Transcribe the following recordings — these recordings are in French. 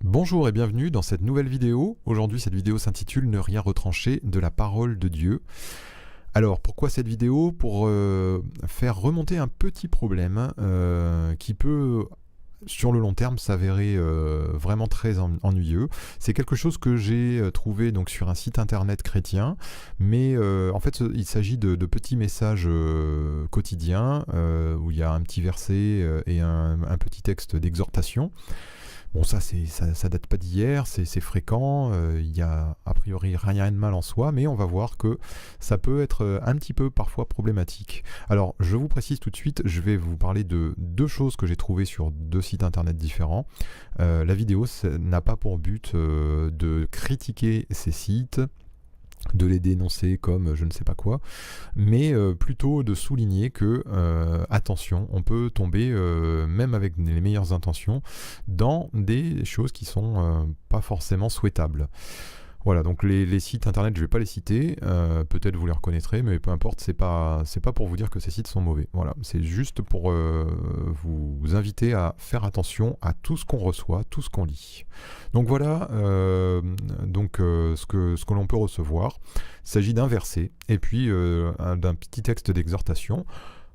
Bonjour et bienvenue dans cette nouvelle vidéo. Aujourd'hui, cette vidéo s'intitule Ne rien retrancher de la parole de Dieu. Alors, pourquoi cette vidéo? Pour faire remonter un petit problème qui peut, sur le long terme, s'avérer vraiment très ennuyeux. C'est quelque chose que j'ai trouvé donc, sur un site internet chrétien, mais en fait, il s'agit de petits messages quotidiens où il y a un petit verset et un petit texte d'exhortation. Bon, ça date pas d'hier, c'est fréquent, il y a a priori rien de mal en soi, mais on va voir que ça peut être un petit peu parfois problématique. Alors, je vous précise tout de suite, je vais vous parler de deux choses que j'ai trouvées sur deux sites internet différents. La vidéo n'a pas pour but de critiquer ces sites, de les dénoncer comme je ne sais pas quoi, mais plutôt de souligner que, attention, on peut tomber, même avec les meilleures intentions, dans des choses qui sont pas forcément souhaitables. Voilà, donc les sites internet, je ne vais pas les citer, peut-être vous les reconnaîtrez, mais peu importe, c'est pas pour vous dire que ces sites sont mauvais. Voilà, c'est juste pour vous inviter à faire attention à tout ce qu'on reçoit, tout ce qu'on lit. Donc voilà, ce que l'on peut recevoir. Il s'agit d'un verset, et puis d'un petit texte d'exhortation.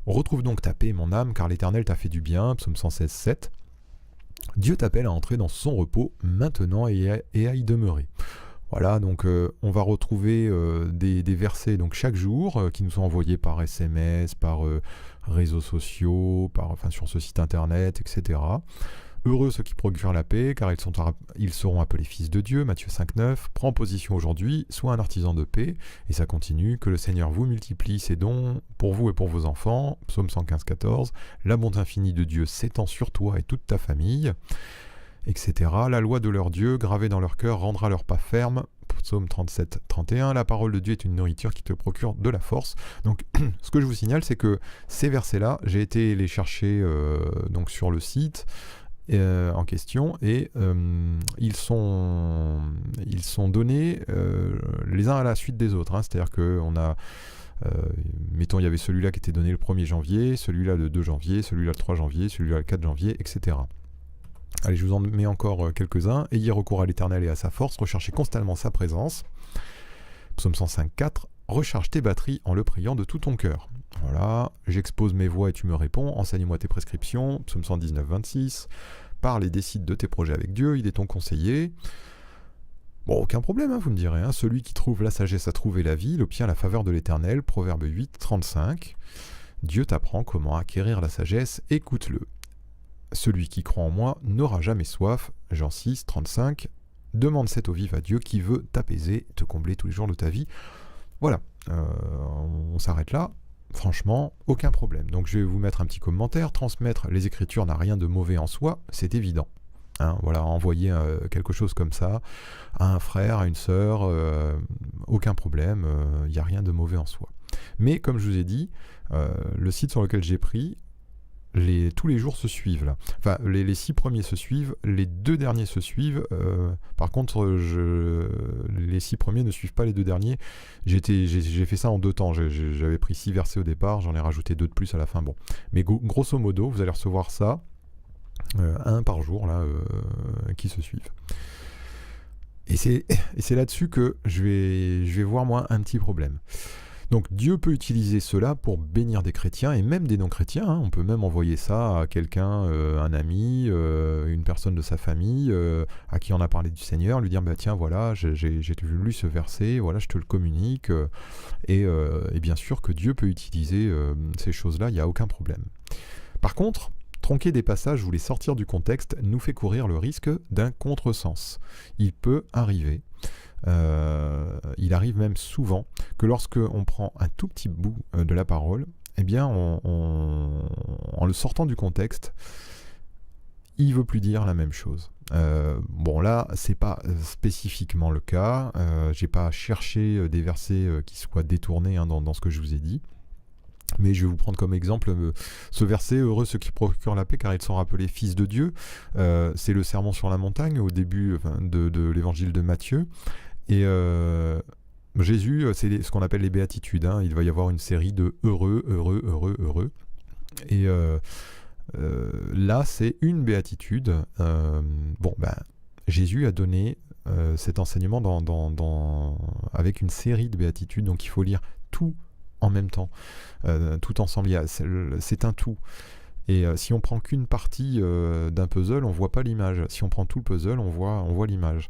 On retrouve donc ta paix, mon âme, car l'Éternel t'a fait du bien, psaume 116, 7. Dieu t'appelle à entrer dans son repos maintenant et à y demeurer. Voilà, donc on va retrouver des versets donc, chaque jour qui nous sont envoyés par SMS, par réseaux sociaux, sur ce site internet, etc. Heureux ceux qui procurent la paix, car ils seront appelés fils de Dieu, Matthieu 5,9. Prends position aujourd'hui, sois un artisan de paix. Et ça continue, que le Seigneur vous multiplie ses dons pour vous et pour vos enfants, psaume 115, 14. La bonté infinie de Dieu s'étend sur toi et toute ta famille, etc. La loi de leur Dieu, gravée dans leur cœur, rendra leurs pas fermes. Psaume 37, 31. La parole de Dieu est une nourriture qui te procure de la force. Donc, ce que je vous signale, c'est que ces versets-là, j'ai été les chercher donc sur le site en question et ils sont donnés les uns à la suite des autres. C'est-à-dire qu'on a mettons, il y avait celui-là qui était donné le 1er janvier, celui-là le 2 janvier, celui-là le 3 janvier, celui-là le 4 janvier, etc. Allez, je vous en mets encore quelques-uns. Ayez recours à l'Éternel et à sa force, recherchez constamment sa présence. Psaume 105, 4. Recharge tes batteries en le priant de tout ton cœur. Voilà, j'expose mes voies et tu me réponds. Enseigne-moi tes prescriptions. Psaume 119, 26. Parle et décide de tes projets avec Dieu, il est ton conseiller. Bon, aucun problème, vous me direz. Celui qui trouve la sagesse a trouvé la vie, il obtient la faveur de l'Éternel. Proverbe 8, 35. Dieu t'apprend comment acquérir la sagesse, écoute-le. Celui qui croit en moi n'aura jamais soif. Jean 6, 35. Demande cette eau vive à Dieu qui veut t'apaiser, te combler tous les jours de ta vie. Voilà, on s'arrête là. Franchement, aucun problème. Donc je vais vous mettre un petit commentaire. Transmettre les Écritures n'a rien de mauvais en soi, c'est évident. Voilà, envoyer quelque chose comme ça à un frère, à une sœur, aucun problème, il n'y a rien de mauvais en soi. Mais comme je vous ai dit, le site sur lequel j'ai pris, tous les jours se suivent là. Enfin, les 6 premiers se suivent, les 2 derniers se suivent. Par contre, les 6 premiers ne suivent pas les 2 derniers. J'ai fait ça en 2 temps. J'avais pris 6 versets au départ, j'en ai rajouté 2 de plus à la fin. Bon, mais grosso modo, vous allez recevoir ça, un par jour là, qui se suivent. Et c'est là-dessus que je vais voir moi un petit problème. Donc Dieu peut utiliser cela pour bénir des chrétiens et même des non-chrétiens. On peut même envoyer ça à quelqu'un, un ami, une personne de sa famille, à qui on a parlé du Seigneur, lui dire tiens voilà, j'ai lu ce verset, voilà je te le communique. Et bien sûr que Dieu peut utiliser ces choses-là, il n'y a aucun problème. Par contre, tronquer des passages ou les sortir du contexte nous fait courir le risque d'un contresens. Il peut arriver. Il arrive même souvent que lorsque on prend un tout petit bout de la parole, eh bien, en le sortant du contexte, il veut plus dire la même chose. Bon là, c'est pas spécifiquement le cas. J'ai pas cherché des versets qui soient détournés dans ce que je vous ai dit. Mais je vais vous prendre comme exemple ce verset, heureux ceux qui procurent la paix car ils sont appelés fils de Dieu. C'est le sermon sur la montagne au début de l'évangile de Matthieu. Et Jésus, c'est ce qu'on appelle les béatitudes. Il va y avoir une série de heureux, heureux, heureux, heureux. Et là, c'est une béatitude. Jésus a donné cet enseignement avec une série de béatitudes, donc il faut lire tout en même temps, tout ensemble. C'est un tout. Et si on prend qu'une partie d'un puzzle, on voit pas l'image. Si on prend tout le puzzle, on voit l'image.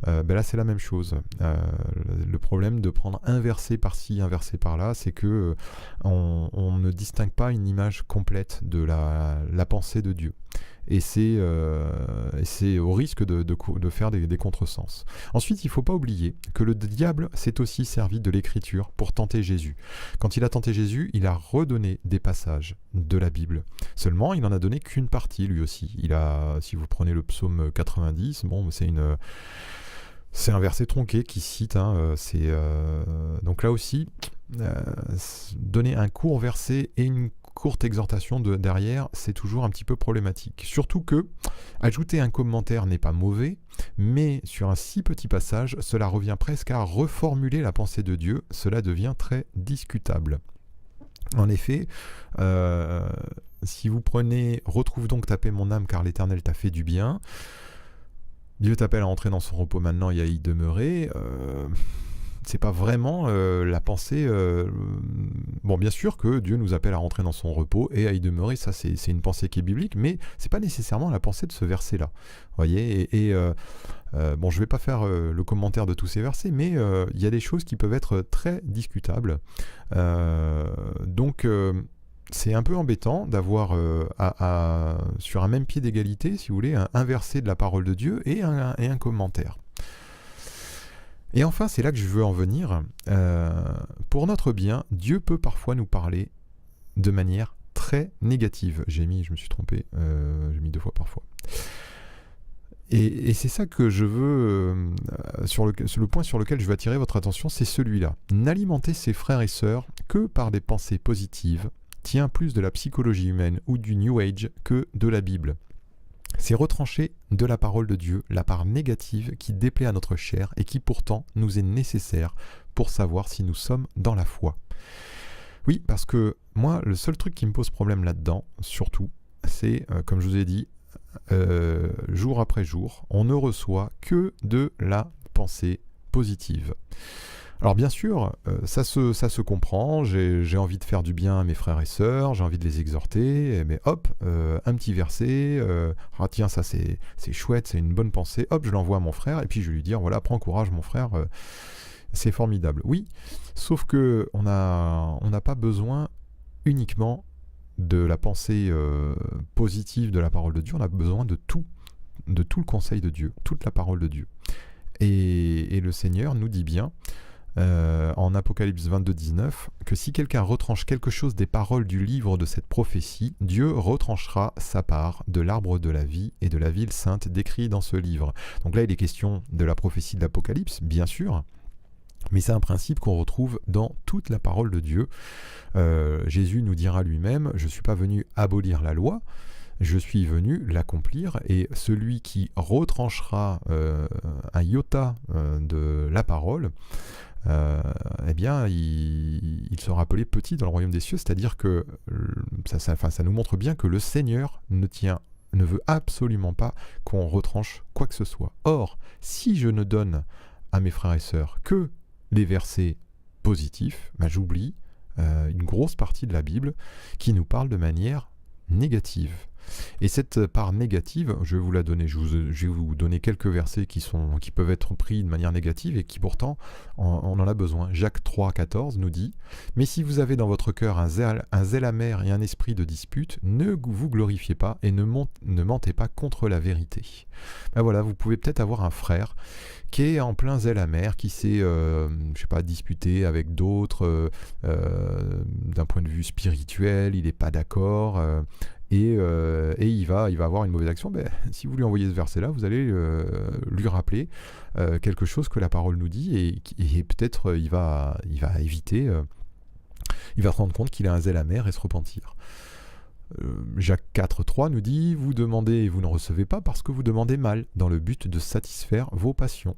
Là, c'est la même chose. Le problème de prendre un verset par-ci, un verset par-là, c'est que on ne distingue pas une image complète de la pensée de Dieu. Et c'est au risque de faire des contresens. Ensuite, il ne faut pas oublier que le diable s'est aussi servi de l'écriture pour tenter Jésus. Quand il a tenté Jésus, il a redonné des passages de la Bible. Seulement, il n'en a donné qu'une partie, lui aussi. Si vous prenez le psaume 90, c'est un verset tronqué qui cite. Donc là aussi, donner un court verset et une courte exhortation derrière, c'est toujours un petit peu problématique. Surtout que ajouter un commentaire n'est pas mauvais, mais sur un si petit passage, cela revient presque à reformuler la pensée de Dieu. Cela devient très discutable. En effet, si vous prenez « Retrouve donc ta paix mon âme, car l'Éternel t'a fait du bien », Dieu t'appelle à entrer dans son repos maintenant et à y demeurer. C'est pas vraiment la pensée. Bien sûr que Dieu nous appelle à rentrer dans son repos et à y demeurer, ça c'est une pensée qui est biblique, mais c'est pas nécessairement la pensée de ce verset-là. Vous voyez, je vais pas faire le commentaire de tous ces versets, mais il y a des choses qui peuvent être très discutables. C'est un peu embêtant d'avoir sur un même pied d'égalité, si vous voulez, un verset de la parole de Dieu et un commentaire. Et enfin, c'est là que je veux en venir. Pour notre bien, Dieu peut parfois nous parler de manière très négative. Je me suis trompé, j'ai mis 2 fois parfois. Et c'est ça que je veux, sur le point sur lequel je veux attirer votre attention, c'est celui-là. N'alimenter ses frères et sœurs que par des pensées positives tient plus de la psychologie humaine ou du New Age que de la Bible. C'est retrancher de la parole de Dieu la part négative qui déplaît à notre chair et qui pourtant nous est nécessaire pour savoir si nous sommes dans la foi. Oui, parce que moi, le seul truc qui me pose problème là-dedans, surtout, c'est, comme je vous ai dit, jour après jour, on ne reçoit que de la pensée positive. Alors bien sûr, ça se comprend, j'ai envie de faire du bien à mes frères et sœurs, j'ai envie de les exhorter, mais hop, un petit verset, tiens, ça c'est chouette, c'est une bonne pensée, hop, je l'envoie à mon frère, et puis je vais lui dire, voilà, prends courage mon frère, c'est formidable. Oui, sauf que on n'a pas besoin uniquement de la pensée positive de la parole de Dieu, on a besoin de tout le conseil de Dieu, toute la parole de Dieu. Et le Seigneur nous dit bien, en Apocalypse 22, 19, que si quelqu'un retranche quelque chose des paroles du livre de cette prophétie, Dieu retranchera sa part de l'arbre de la vie et de la ville sainte décrit dans ce livre. Donc là, il est question de la prophétie de l'Apocalypse, bien sûr, mais c'est un principe qu'on retrouve dans toute la parole de Dieu. Jésus nous dira lui-même, je ne suis pas venu abolir la loi, je suis venu l'accomplir, et celui qui retranchera un iota de la parole, il sera appelé petit dans le royaume des cieux, c'est-à-dire que ça nous montre bien que le Seigneur ne veut absolument pas qu'on retranche quoi que ce soit. Or, si je ne donne à mes frères et sœurs que les versets positifs, j'oublie une grosse partie de la Bible qui nous parle de manière négative. Et cette part négative, je vais vous la donner, je vais vous donner quelques versets qui peuvent être pris de manière négative et qui pourtant on en a besoin. Jacques 3, 14 nous dit « Mais si vous avez dans votre cœur un zèle amer et un esprit de dispute, ne vous glorifiez pas et ne mentez pas contre la vérité. » Voilà, vous pouvez peut-être avoir un frère qui est en plein zèle amer, qui s'est, disputé avec d'autres d'un point de vue spirituel, il n'est pas d'accord, et il va avoir une mauvaise action. Si vous lui envoyez ce verset-là, vous allez lui rappeler quelque chose que la parole nous dit, et peut-être il va éviter, il va se rendre compte qu'il a un zèle amer et se repentir. Jacques 4, 3 nous dit « Vous demandez et vous ne recevez pas parce que vous demandez mal, dans le but de satisfaire vos passions. »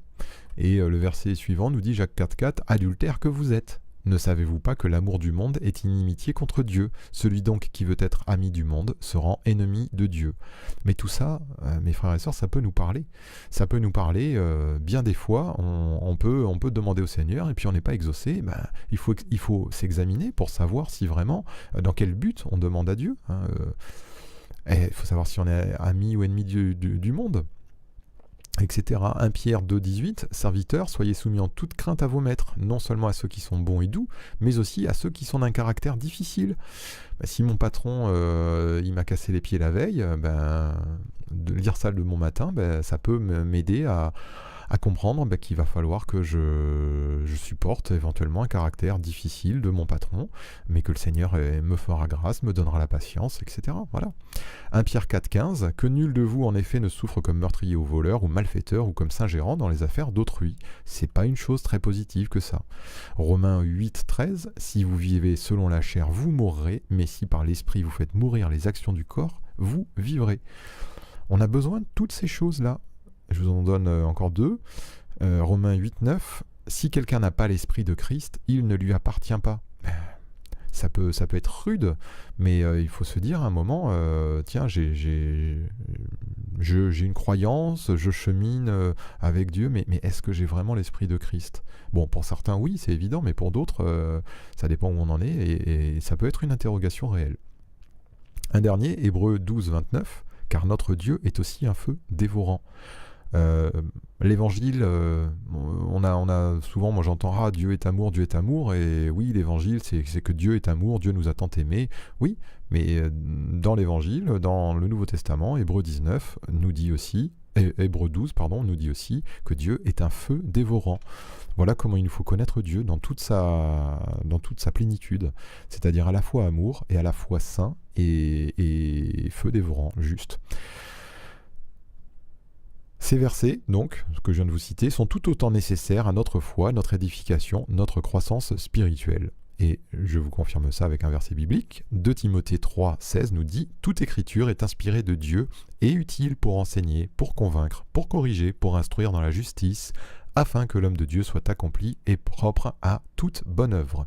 Et le verset suivant nous dit, Jacques 4, 4 « Adultère que vous êtes, Ne savez-vous pas que l'amour du monde est inimitié contre Dieu? Celui donc qui veut être ami du monde se rend ennemi de Dieu. Mais tout ça, mes frères et sœurs, ça peut nous parler. Ça peut nous parler, bien des fois, on peut demander au Seigneur et puis on n'est pas exaucé. Ben, il faut s'examiner pour savoir si vraiment, dans quel but on demande à Dieu. Il faut savoir si on est ami ou ennemi du monde, etc. 1 Pierre 2,18, serviteurs, soyez soumis en toute crainte à vos maîtres, non seulement à ceux qui sont bons et doux, mais aussi à ceux qui sont d'un caractère difficile. Si mon patron il m'a cassé les pieds la veille, de lire ça le bon matin, ça peut m'aider à comprendre qu'il va falloir que je supporte éventuellement un caractère difficile de mon patron, mais que le Seigneur me fera grâce, me donnera la patience, etc. Voilà. 1 Pierre 4,15, que nul de vous en effet ne souffre comme meurtrier ou voleur ou malfaiteur ou comme s'ingérant dans les affaires d'autrui. C'est pas une chose très positive que ça. Romains 8,13, si vous vivez selon la chair, vous mourrez, mais si par l'esprit vous faites mourir les actions du corps, vous vivrez. On a besoin de toutes ces choses-là. Je vous en donne encore deux. Romains 8,9, si quelqu'un n'a pas l'esprit de Christ, il ne lui appartient pas. Ça peut être rude, mais il faut se dire à un moment, tiens, j'ai une croyance, je chemine avec Dieu, mais est-ce que j'ai vraiment l'esprit de Christ? Bon, pour certains, oui, c'est évident, mais pour d'autres, ça dépend où on en est, et ça peut être une interrogation réelle. Un dernier, Hébreux 12,29, car notre Dieu est aussi un feu dévorant. L'évangile, on a souvent, moi j'entends, Dieu est amour, et oui, l'évangile c'est que Dieu est amour, Dieu nous a tant aimés, oui, mais dans l'évangile, dans le Nouveau Testament, Hébreux 19 nous dit aussi, Hébreux 12, pardon, nous dit aussi que Dieu est un feu dévorant. Voilà comment il nous faut connaître Dieu dans toute sa plénitude, c'est-à-dire à la fois amour et à la fois saint et feu dévorant, juste. Ces versets, donc, que je viens de vous citer, sont tout autant nécessaires à notre foi, notre édification, notre croissance spirituelle. Et je vous confirme ça avec un verset biblique. 2 Timothée 3,16 nous dit « Toute écriture est inspirée de Dieu et utile pour enseigner, pour convaincre, pour corriger, pour instruire dans la justice, afin que l'homme de Dieu soit accompli et propre à toute bonne œuvre. »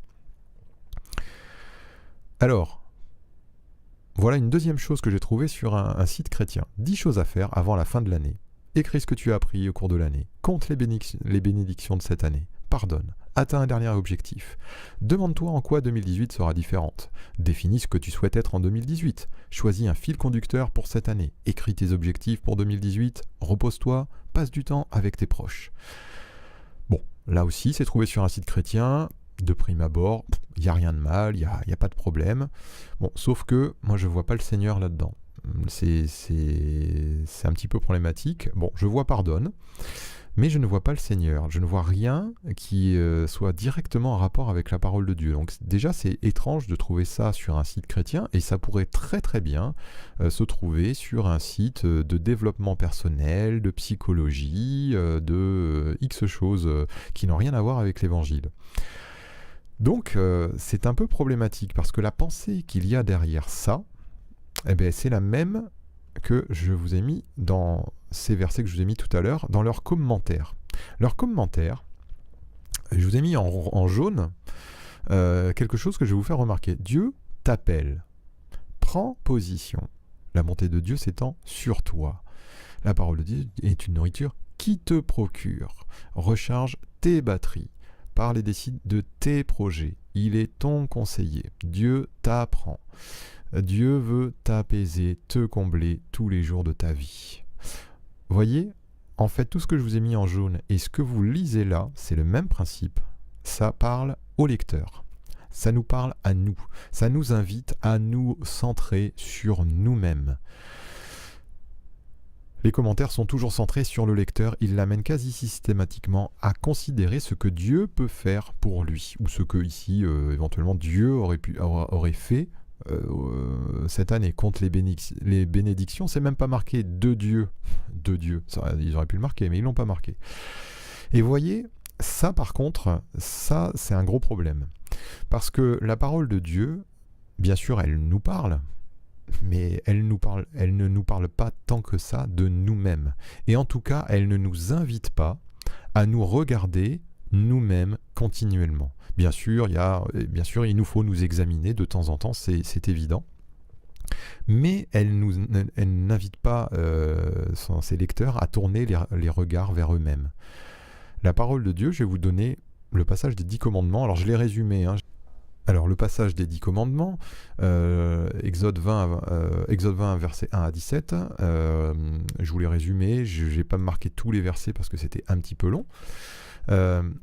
Alors, voilà une deuxième chose que j'ai trouvée sur un site chrétien. 10 choses à faire avant la fin de l'année. Écris ce que tu as appris au cours de l'année. Compte les bénédictions de cette année. Pardonne. Atteins un dernier objectif. Demande-toi en quoi 2018 sera différente. Définis ce que tu souhaites être en 2018. Choisis un fil conducteur pour cette année. Écris tes objectifs pour 2018. Repose-toi. Passe du temps avec tes proches. Bon, là aussi, c'est trouvé sur un site chrétien. De prime abord, il n'y a rien de mal, il n'y a pas de problème. Bon, sauf que moi, je ne vois pas le Seigneur là-dedans. C'est un petit peu problématique. Bon, je vois pardonne, mais je ne vois pas le Seigneur. Je ne vois rien qui soit directement en rapport avec la parole de Dieu. Donc déjà, c'est étrange de trouver ça sur un site chrétien, et ça pourrait très très bien se trouver sur un site de développement personnel, de psychologie, de X choses qui n'ont rien à voir avec l'Évangile. Donc c'est un peu problématique, parce que la pensée qu'il y a derrière ça, c'est la même que je vous ai mis dans ces versets que je vous ai mis tout à l'heure, dans leurs commentaires. Leurs commentaires, je vous ai mis en jaune quelque chose que je vais vous faire remarquer. Dieu t'appelle. Prends position. La bonté de Dieu s'étend sur toi. La parole de Dieu est une nourriture qui te procure. Recharge tes batteries. Parle et décide de tes projets. Il est ton conseiller. Dieu t'apprend. Dieu veut t'apaiser, te combler tous les jours de ta vie. Voyez, en fait, tout ce que je vous ai mis en jaune et ce que vous lisez là, c'est le même principe. Ça parle au lecteur. Ça nous parle à nous. Ça nous invite à nous centrer sur nous-mêmes. Les commentaires sont toujours centrés sur le lecteur. Ils l'amènent quasi systématiquement à considérer ce que Dieu peut faire pour lui, ou ce que ici, éventuellement, Dieu aurait fait cette année. Contre les bénédictions, c'est même pas marqué de Dieu. Ça, ils auraient pu le marquer, mais ils l'ont pas marqué. Et voyez, ça par contre, ça c'est un gros problème. Parce que la parole de Dieu, bien sûr, elle nous parle, mais elle ne nous parle pas tant que ça de nous-mêmes. Et en tout cas, elle ne nous invite pas à nous regarder nous-mêmes continuellement. Bien sûr, il nous faut nous examiner de temps en temps, c'est évident. Mais elle n'invite pas ses lecteurs à tourner les regards vers eux-mêmes. La parole de Dieu, je vais vous donner le passage des 10 commandements. Alors je l'ai résumé. Alors le passage des 10 commandements, Exode 20, versets 1 à 17. Je vous l'ai résumé. Je n'ai pas marqué tous les versets parce que c'était un petit peu long.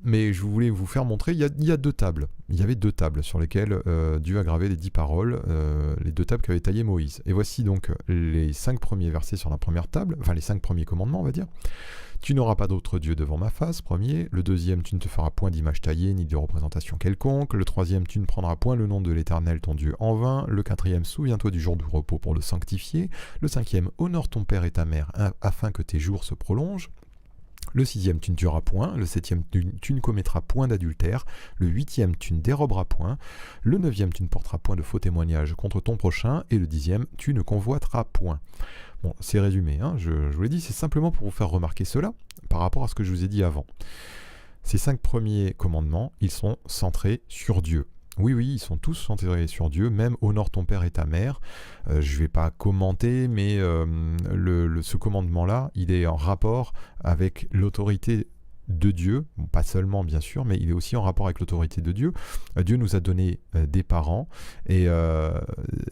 Mais je voulais vous faire montrer, il y a 2 tables. Il y avait 2 tables sur lesquelles Dieu a gravé les 10 paroles, les 2 tables qu'avait taillées Moïse. Et voici donc les 5 premiers versets sur la première table, enfin les 5 premiers commandements on va dire. Tu n'auras pas d'autre Dieu devant ma face, premier. Le deuxième, tu ne te feras point d'image taillée ni de représentation quelconque. Le troisième, tu ne prendras point le nom de l'Éternel ton Dieu en vain. Le quatrième, souviens-toi du jour du repos pour le sanctifier. Le cinquième, honore ton père et ta mère afin que tes jours se prolongent. Le 6e, tu ne tueras point. Le 7e, tu ne commettras point d'adultère. Le 8e, tu ne déroberas point. Le 9e, tu ne porteras point de faux témoignages contre ton prochain. Et le 10e, tu ne convoiteras point. Bon, c'est résumé, je vous l'ai dit, c'est simplement pour vous faire remarquer cela par rapport à ce que je vous ai dit avant. Ces 5 premiers commandements, ils sont centrés sur Dieu. Oui, ils sont tous centrés sur Dieu, même honore ton père et ta mère. Je ne vais pas commenter, mais ce commandement-là, il est en rapport avec l'autorité de Dieu, bon, pas seulement bien sûr, mais il est aussi en rapport avec l'autorité de Dieu. Dieu nous a donné des parents et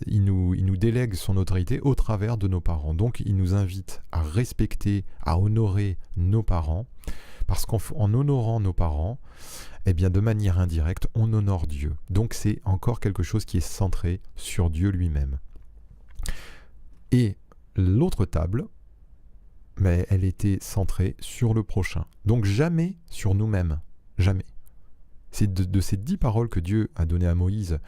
il nous délègue son autorité au travers de nos parents. Donc il nous invite à respecter, à honorer nos parents, parce qu'en honorant nos parents, eh bien de manière indirecte, on honore Dieu. Donc c'est encore quelque chose qui est centré sur Dieu lui-même. Et l'autre table, mais elle était centrée sur le prochain. Donc jamais sur nous-mêmes. Jamais. C'est de ces 10 paroles que Dieu a données à Moïse,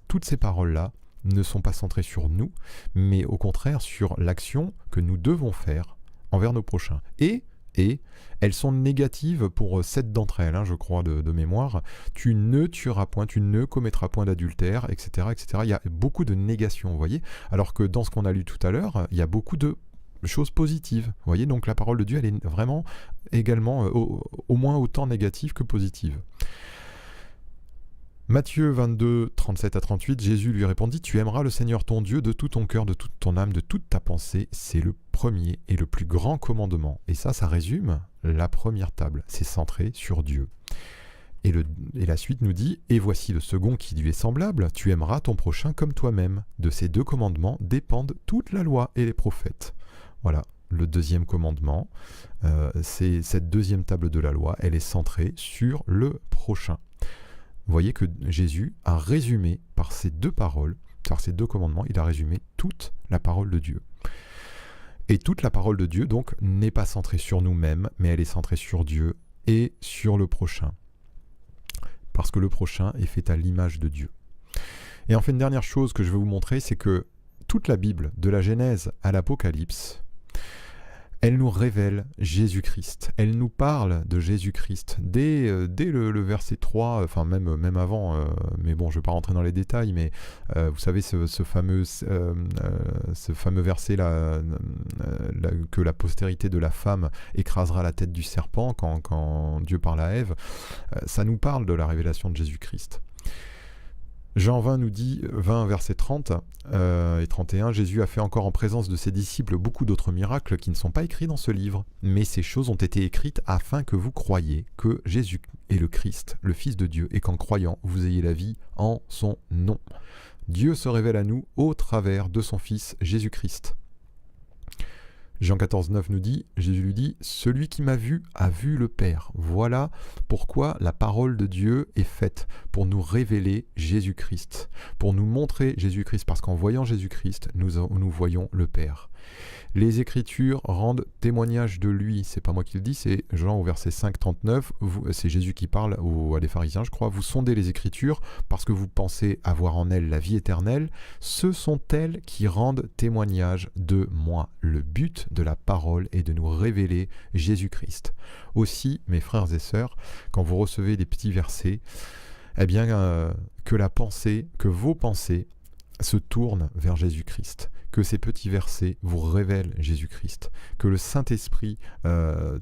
toutes ces paroles-là ne sont pas centrées sur nous, mais au contraire sur l'action que nous devons faire envers nos prochains. Et elles sont négatives pour 7 d'entre elles, je crois, de mémoire. Tu ne tueras point, tu ne commettras point d'adultère, etc., etc. Il y a beaucoup de négations, vous voyez. Alors que dans ce qu'on a lu tout à l'heure, il y a beaucoup de choses positives. Vous voyez, donc la parole de Dieu, elle est vraiment également au moins autant négative que positive. Matthieu 22, 37 à 38, Jésus lui répondit, « Tu aimeras le Seigneur ton Dieu de tout ton cœur, de toute ton âme, de toute ta pensée. C'est le premier et le plus grand commandement. » Et ça résume la première table. C'est centré sur Dieu. Et la suite nous dit, « Et voici le second qui lui est semblable. Tu aimeras ton prochain comme toi-même. De ces 2 commandements dépendent toute la loi et les prophètes. » Voilà, le deuxième commandement. C'est cette deuxième table de la loi. Elle est centrée sur le prochain. Vous voyez que Jésus a résumé par ces 2 paroles, par ces 2 commandements, il a résumé toute la parole de Dieu. Et toute la parole de Dieu, donc, n'est pas centrée sur nous-mêmes, mais elle est centrée sur Dieu et sur le prochain. Parce que le prochain est fait à l'image de Dieu. Et enfin, une dernière chose que je veux vous montrer, c'est que toute la Bible, de la Genèse à l'Apocalypse, elle nous révèle Jésus-Christ. Elle nous parle de Jésus-Christ. Dès le verset 3, enfin même avant, mais bon, je ne vais pas rentrer dans les détails, mais vous savez ce fameux verset-là, que la postérité de la femme écrasera la tête du serpent quand Dieu parle à Ève, ça nous parle de la révélation de Jésus-Christ. Jean 20 nous dit, 20 versets 30 et 31, Jésus a fait encore en présence de ses disciples beaucoup d'autres miracles qui ne sont pas écrits dans ce livre, mais ces choses ont été écrites afin que vous croyiez que Jésus est le Christ, le Fils de Dieu, et qu'en croyant, vous ayez la vie en son nom. Dieu se révèle à nous au travers de son Fils Jésus-Christ. Jean 14, 9 nous dit, Jésus lui dit, « Celui qui m'a vu a vu le Père. » Voilà pourquoi la parole de Dieu est faite, pour nous révéler Jésus-Christ, pour nous montrer Jésus-Christ, parce qu'en voyant Jésus-Christ, nous voyons le Père. Les Écritures rendent témoignage de lui. C'est pas moi qui le dis, c'est Jean au verset 5, 39. C'est Jésus qui parle à des pharisiens, je crois. Vous sondez les Écritures parce que vous pensez avoir en elles la vie éternelle. Ce sont elles qui rendent témoignage de moi. Le but de la parole est de nous révéler Jésus-Christ. Aussi, mes frères et sœurs, quand vous recevez des petits versets, eh bien, que vos pensées se tournent vers Jésus-Christ. que ces petits versets vous révèlent Jésus-Christ, que le Saint-Esprit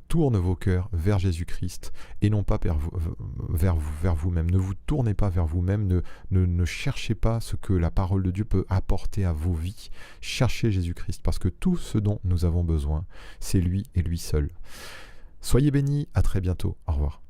tourne vos cœurs vers Jésus-Christ et non pas vers vous-même. Ne vous tournez pas vers vous-même, ne cherchez pas ce que la parole de Dieu peut apporter à vos vies. Cherchez Jésus-Christ, parce que tout ce dont nous avons besoin, c'est lui et lui seul. Soyez bénis, à très bientôt, au revoir.